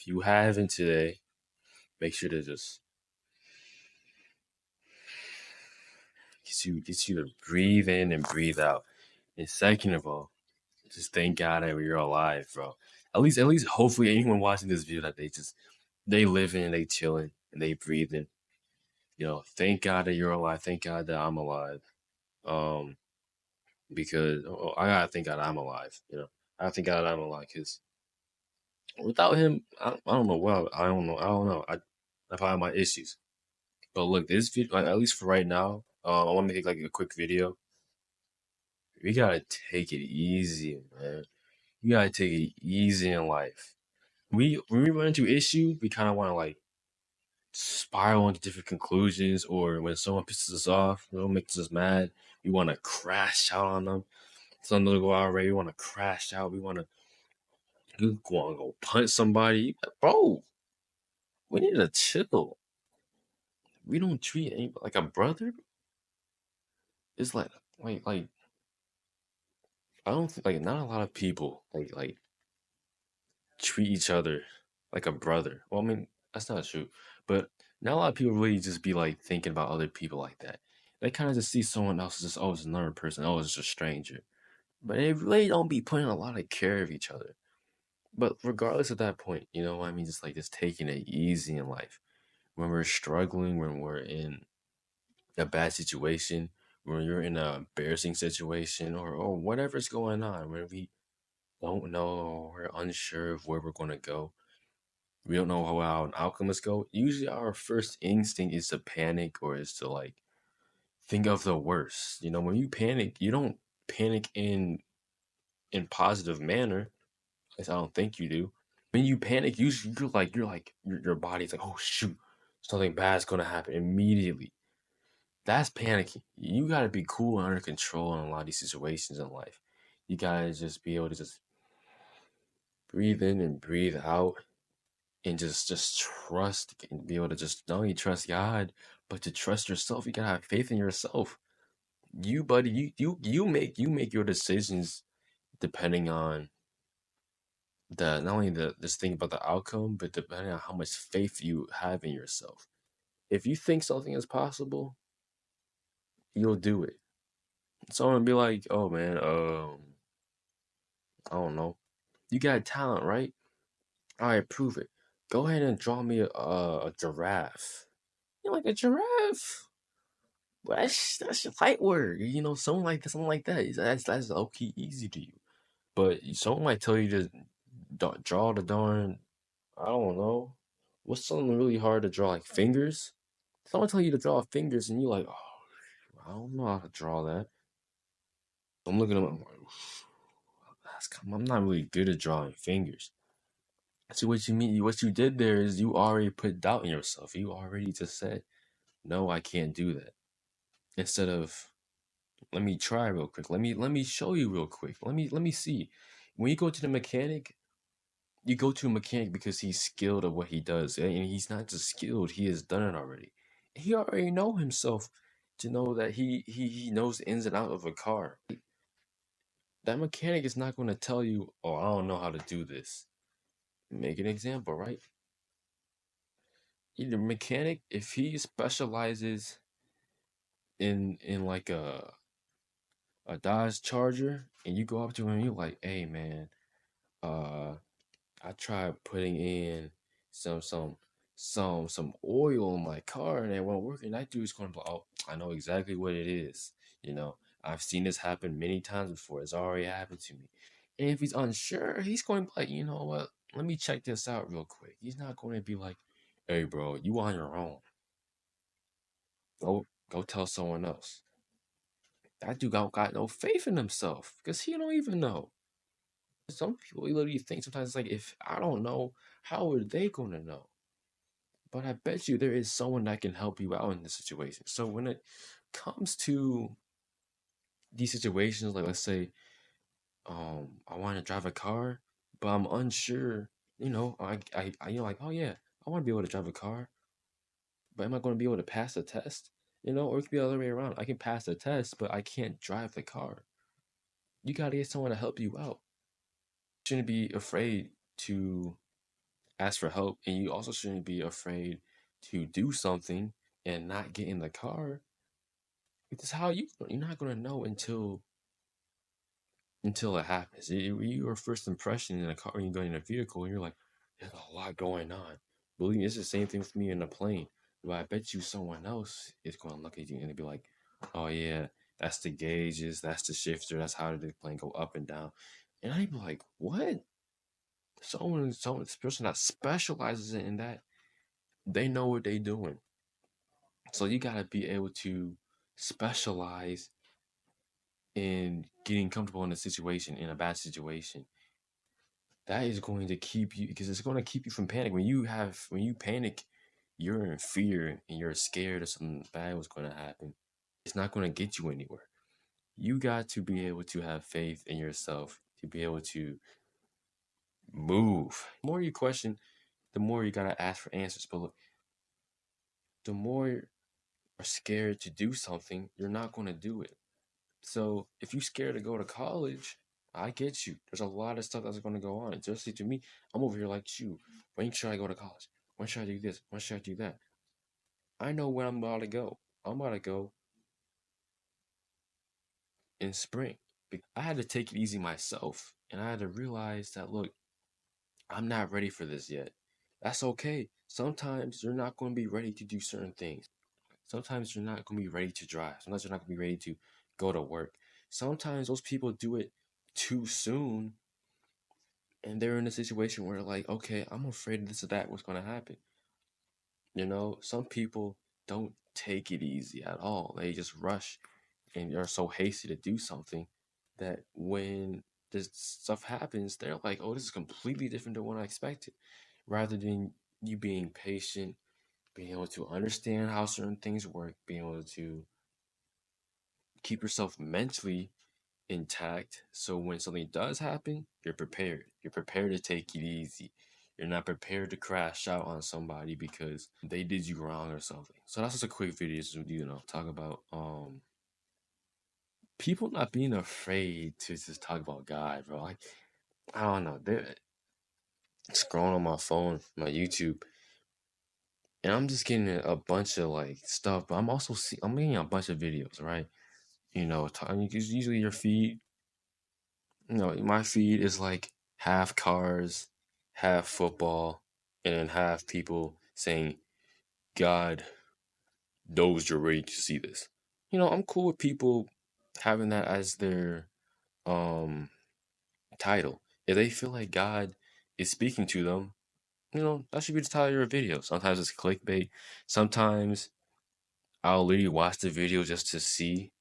if you haven't today, make sure to just get you to breathe in and breathe out. And second of all, just thank God that you're alive, bro. At least, hopefully, anyone watching this video that they living and they chilling and they breathing. Thank God that you're alive. Thank God that I'm alive. Um, because I gotta thank God I'm alive. I thank God I'm alive because without him, I don't know. Well, I don't know. I don't know. I probably have my issues. But look, this video, at least for right now, I want to make like a quick video. We gotta take it easy, man. You gotta take it easy in life. When we run into issue, we kind of want to like spiral into different conclusions, or when someone pisses us off, makes us mad, we want to crash out on them. Something to go our way, we want to crash out. We want to go punch somebody, bro. We need to chill. We don't treat anybody like a brother. It's like I don't think like not a lot of people like treat each other like a brother. Well, I mean, that's not true. But not a lot of people really just be like thinking about other people like that. They kind of just see someone else as just, oh, it's another person. Oh, it's just a stranger. But they really don't be putting a lot of care of each other. But regardless of that point, you know what I mean? Just taking it easy in life. When we're struggling, when we're in a bad situation, when you're in an embarrassing situation, or whatever's going on, when we don't know, we're unsure of where we're going to go, we don't know how an outcome is go. Usually, our first instinct is to panic or is to like think of the worst. When you panic, you don't panic in positive manner. At least I don't think you do. When you panic, usually your body's like, oh shoot, something bad's gonna happen immediately. That's panicking. You gotta be cool and under control in a lot of these situations in life. You gotta just be able to just breathe in and breathe out and just trust and be able to just not only trust God, but to trust yourself. You gotta have faith in yourself. You, buddy, you make your decisions depending on the not only this thing about the outcome, but depending on how much faith you have in yourself. If you think something is possible, you'll do it. Someone be like, "Oh man, I don't know, you got talent, right? All right, prove it. Go ahead and draw me a giraffe." You're like a giraffe. Well, that's your light word. Something like that. That's low key easy to you. But someone might tell you to draw the darn. I don't know. What's something really hard to draw? Like fingers. Someone tell you to draw fingers, and you're like, oh, I don't know how to draw that. I'm looking at them. I'm like, I'm not really good at drawing fingers. So what you mean? What you did there is you already put doubt in yourself. You already just said, no, I can't do that. Instead of let me try real quick. Let me show you real quick. Let me see. When you go to the mechanic, you go to a mechanic because he's skilled at what he does, and he's not just skilled; he has done it already. He already know himself to know that he knows the ins and out of a car. That mechanic is not going to tell you, "Oh, I don't know how to do this." Make an example, right? Either mechanic, if he specializes in like a Dodge Charger, and you go up to him, you're like, "Hey, man, uh." I tried putting in some some some oil in my car and it won't work. And that dude's going to be like, oh, I know exactly what it is. I've seen this happen many times before. It's already happened to me. And if he's unsure, he's going to be like, you know what? Let me check this out real quick. He's not going to be like, hey, bro, you on your own. Go tell someone else. That dude got no faith in himself because he don't even know. Some people literally think sometimes it's like, if I don't know, how are they going to know? But I bet you there is someone that can help you out in this situation. So when it comes to these situations, like let's say, I want to drive a car, but I'm unsure. Like, oh yeah, I want to be able to drive a car, but am I going to be able to pass the test? Or it could be the other way around. I can pass the test, but I can't drive the car. You got to get someone to help you out. You shouldn't be afraid to ask for help, and you also shouldn't be afraid to do something and not get in the car. Because how you're not gonna know until it happens. Your first impression in a car when you go in a vehicle, and you're like, there's a lot going on. Believe me, it's the same thing for me in a plane. But I bet you someone else is going to look at you and be like, oh yeah, that's the gauges, that's the shifter, that's how the plane go up and down. And I'd be like, what? Someone, this person that specializes in that, they know what they doing. So you gotta be able to specialize in getting comfortable in a situation, in a bad situation. That is going to keep you, because it's going to keep you from panic. When you panic, you're in fear and you're scared of something bad was going to happen. It's not going to get you anywhere. You got to be able to have faith in yourself to be able to move. The more you question, the more you got to ask for answers. But look, the more you're scared to do something, you're not going to do it. So if you're scared to go to college, I get you. There's a lot of stuff that's going to go on. Especially to me, I'm over here like you. When should I go to college? When should I do this? When should I do that? I know when I'm about to go. I'm about to go in spring. I had to take it easy myself. And I had to realize that, look, I'm not ready for this yet. That's okay. Sometimes you're not going to be ready to do certain things. Sometimes you're not going to be ready to drive. Sometimes you're not going to be ready to go to work. Sometimes those people do it too soon, and they're in a situation where, like, okay, I'm afraid this or that was going to happen. Some people don't take it easy at all. They just rush and are so hasty to do something that when this stuff happens, they're like, oh, this is completely different than what I expected. Rather than you being patient, being able to understand how certain things work, being able to keep yourself mentally intact. So when something does happen, you're prepared. You're prepared to take it easy. You're not prepared to crash out on somebody because they did you wrong or something. So that's just a quick video to, talk about people not being afraid to just talk about God, bro. Like, I don't know. They're scrolling on my phone, my YouTube, and I'm just getting a bunch of like stuff, but I'm getting a bunch of videos, right? Because usually your feed, my feed is like half cars, half football, and then half people saying, God knows you're ready to see this. I'm cool with people having that as their um title. If they feel like God is speaking to them, that should be the title of your video. Sometimes it's clickbait. Sometimes I'll literally watch the video just to see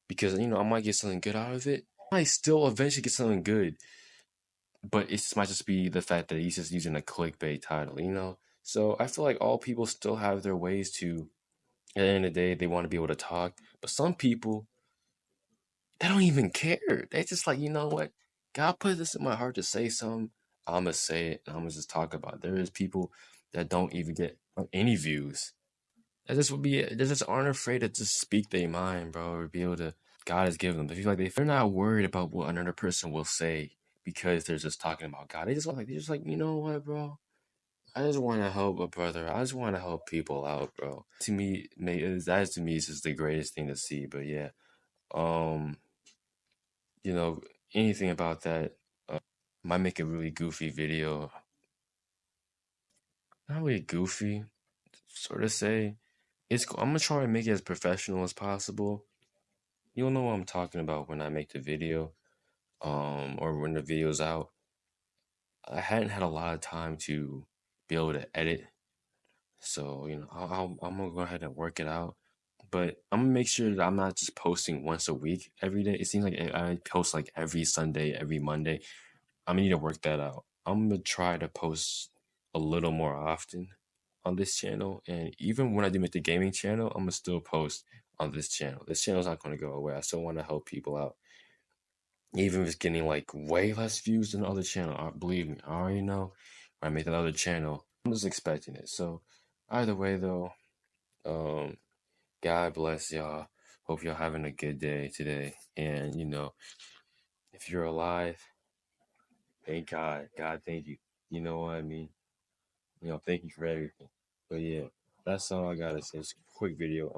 because I might get something good out of it. I might still eventually get something good, but it might just be the fact that he's just using a clickbait title. So I feel like all people still have their ways to. At the end of the day, they want to be able to talk, but some people they don't even care. They just like, you know what? God put this in my heart to say something. I'm gonna say it. And I'm gonna just talk about it. There is people that don't even get any views. They just aren't afraid to just speak their mind, bro, or be able to. God has given them. They feel like they're not worried about what another person will say because they're just talking about God. They're just like, you know what, bro? I just want to help a brother. I just want to help people out, bro. To me is just the greatest thing to see. But yeah, um, you know, anything about that might make a really goofy video. Not really goofy, sort of say. I'm gonna try to make it as professional as possible. You'll know what I'm talking about when I make the video, or when the video's out. I hadn't had a lot of time to be able to edit, so I'm gonna go ahead and work it out. But I'm gonna make sure that I'm not just posting once a week every day. It seems like I post like every Sunday, every Monday. I'm gonna need to work that out. I'm gonna try to post a little more often on this channel, and even when I do make the gaming channel, I'm gonna still post on this channel. This channel's not gonna go away. I still want to help people out, even if it's getting like way less views than the other channel. Believe me, I already know. When I make that other channel, I'm just expecting it. So either way, though, um, God bless y'all. Hope y'all having a good day today, and if you're alive, thank God. God, thank you. You know what I mean? Thank you for everything. But yeah, that's all I gotta say. It's a quick video.